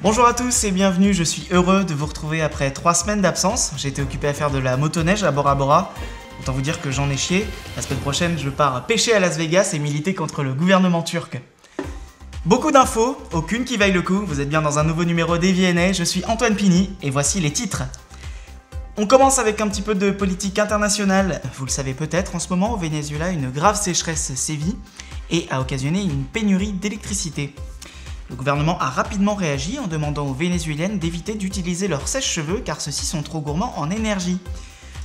Bonjour à tous et bienvenue, je suis heureux de vous retrouver après 3 semaines d'absence. J'ai été occupé à faire de la motoneige à Bora Bora. Autant vous dire que j'en ai chié. La semaine prochaine, je pars pêcher à Las Vegas et militer contre le gouvernement turc. Beaucoup d'infos, aucune qui vaille le coup. Vous êtes bien dans un nouveau numéro des VNA. Je suis Antoine Pini et voici les titres. On commence avec un petit peu de politique internationale. Vous le savez peut-être, en ce moment au Venezuela, une grave sécheresse sévit et a occasionné une pénurie d'électricité. Le gouvernement a rapidement réagi en demandant aux Vénézuéliennes d'éviter d'utiliser leurs sèche-cheveux car ceux-ci sont trop gourmands en énergie.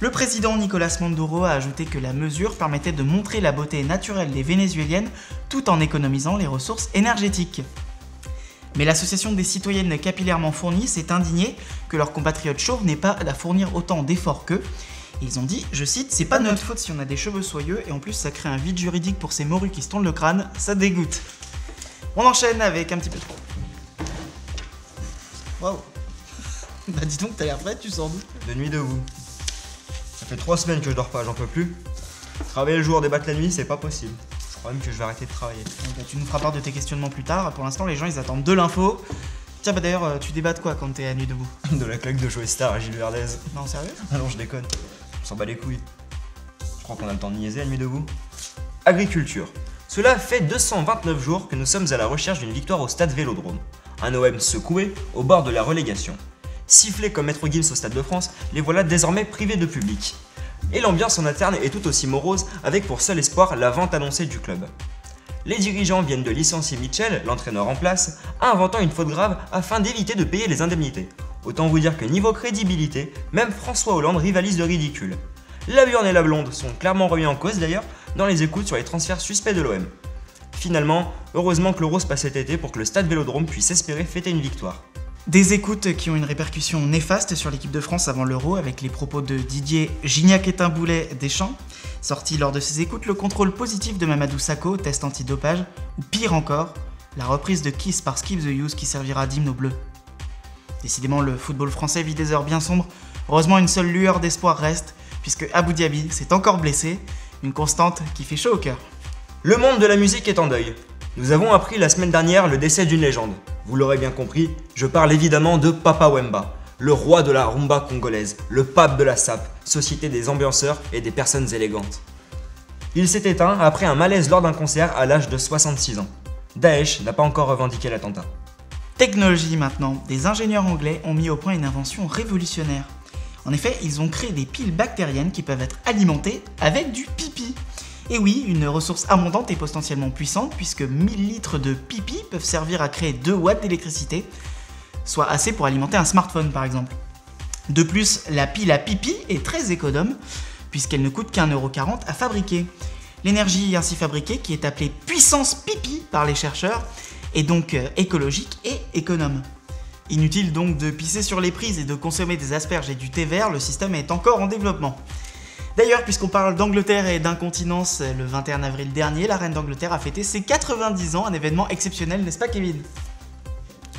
Le président Nicolás Maduro a ajouté que la mesure permettait de montrer la beauté naturelle des Vénézuéliennes tout en économisant les ressources énergétiques. Mais l'association des citoyennes capillairement fournies s'est indignée que leurs compatriotes chauves n'aient pas à fournir autant d'efforts qu'eux. Ils ont dit, je cite, c'est pas notre faute si on a des cheveux soyeux et en plus ça crée un vide juridique pour ces morues qui se tournent le crâne, ça dégoûte. On enchaîne avec un petit peu de... Waouh. Bah dis donc, t'as l'air prête, tu sors d'où? De nuit debout. Ça fait 3 semaines que je dors pas, j'en peux plus. Travailler le jour, débattre la nuit, c'est pas possible. Je crois même que je vais arrêter de travailler. Bah, tu nous feras part de tes questionnements plus tard. Pour l'instant, les gens, ils attendent de l'info. Tiens, bah d'ailleurs, tu débattes quoi quand t'es à nuit debout? De la claque de Joe Star à Gilles Verdez. Non, sérieux? Ah non, je déconne. On s'en bat les couilles. Je crois qu'on a le temps de niaiser à nuit debout. Agriculture. Cela fait 229 jours que nous sommes à la recherche d'une victoire au stade Vélodrome. Un OM secoué au bord de la relégation. Sifflés comme Maître Gims au Stade de France, les voilà désormais privés de public. Et l'ambiance en interne est tout aussi morose avec pour seul espoir la vente annoncée du club. Les dirigeants viennent de licencier Mitchell, l'entraîneur en place, inventant une faute grave afin d'éviter de payer les indemnités. Autant vous dire que niveau crédibilité, même François Hollande rivalise de ridicule. La Burne et la Blonde sont clairement remis en cause d'ailleurs dans les écoutes sur les transferts suspects de l'OM. Finalement, heureusement que l'Euro se passe cet été pour que le stade Vélodrome puisse espérer fêter une victoire. Des écoutes qui ont une répercussion néfaste sur l'équipe de France avant l'Euro avec les propos de Didier Gignac-Étain-Boulet Deschamps, sorti lors de ces écoutes le contrôle positif de Mamadou Sakho, test antidopage, ou pire encore, la reprise de Kiss par Skip the Youth qui servira d'hymne aux Bleus. Décidément, le football français vit des heures bien sombres. Heureusement, une seule lueur d'espoir reste, puisque Abou Diaby s'est encore blessé, une constante qui fait chaud au cœur. Le monde de la musique est en deuil. Nous avons appris la semaine dernière le décès d'une légende. Vous l'aurez bien compris, je parle évidemment de Papa Wemba, le roi de la rumba congolaise, le pape de la SAP, société des ambianceurs et des personnes élégantes. Il s'est éteint après un malaise lors d'un concert à l'âge de 66 ans. Daesh n'a pas encore revendiqué l'attentat. Technologie maintenant, des ingénieurs anglais ont mis au point une invention révolutionnaire. En effet, ils ont créé des piles bactériennes qui peuvent être alimentées avec du pipi. Et oui, une ressource abondante et potentiellement puissante puisque 1000 litres de pipi peuvent servir à créer 2 watts d'électricité, soit assez pour alimenter un smartphone par exemple. De plus, la pile à pipi est très économe puisqu'elle ne coûte qu'1,40€ à fabriquer. L'énergie ainsi fabriquée, qui est appelée puissance pipi par les chercheurs, est donc écologique et économe. Inutile donc de pisser sur les prises et de consommer des asperges et du thé vert, le système est encore en développement. D'ailleurs, puisqu'on parle d'Angleterre et d'incontinence, le 21 avril dernier, la reine d'Angleterre a fêté ses 90 ans, un événement exceptionnel, n'est-ce pas Kevin?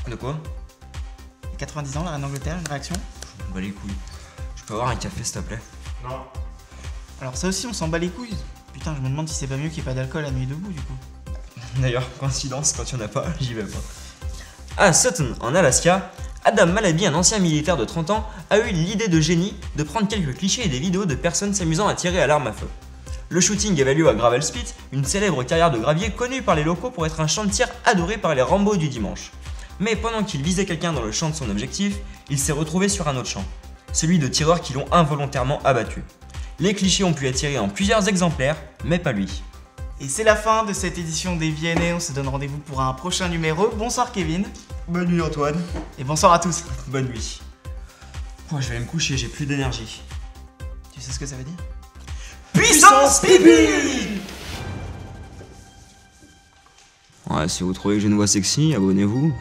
De quoi? 90 ans, la reine d'Angleterre, une réaction? Je m'en bats les couilles. Je peux avoir un café s'il te plaît? Non. Alors ça aussi, on s'en bat les couilles. Putain, je me demande si c'est pas mieux qu'il n'y ait pas d'alcool à nuit debout du coup. D'ailleurs, coïncidence, quand il n'y en a pas, j'y vais pas. À Sutton, en Alaska, Adam Malaby, un ancien militaire de 30 ans, a eu l'idée de génie de prendre quelques clichés et des vidéos de personnes s'amusant à tirer à l'arme à feu. Le shooting avait lieu à Gravel Spit, une célèbre carrière de gravier connue par les locaux pour être un champ de tir adoré par les Rambo du dimanche. Mais pendant qu'il visait quelqu'un dans le champ de son objectif, il s'est retrouvé sur un autre champ, celui de tireurs qui l'ont involontairement abattu. Les clichés ont pu être tirés en plusieurs exemplaires, mais pas lui. Et c'est la fin de cette édition des VNA, on se donne rendez-vous pour un prochain numéro. Bonsoir Kevin. Bonne nuit Antoine. Et bonsoir à tous. Bonne nuit. Oh, je vais me coucher, j'ai plus d'énergie. Tu sais ce que ça veut dire? Puissance pipi! Ouais, si vous trouvez que j'ai une voix sexy, abonnez-vous.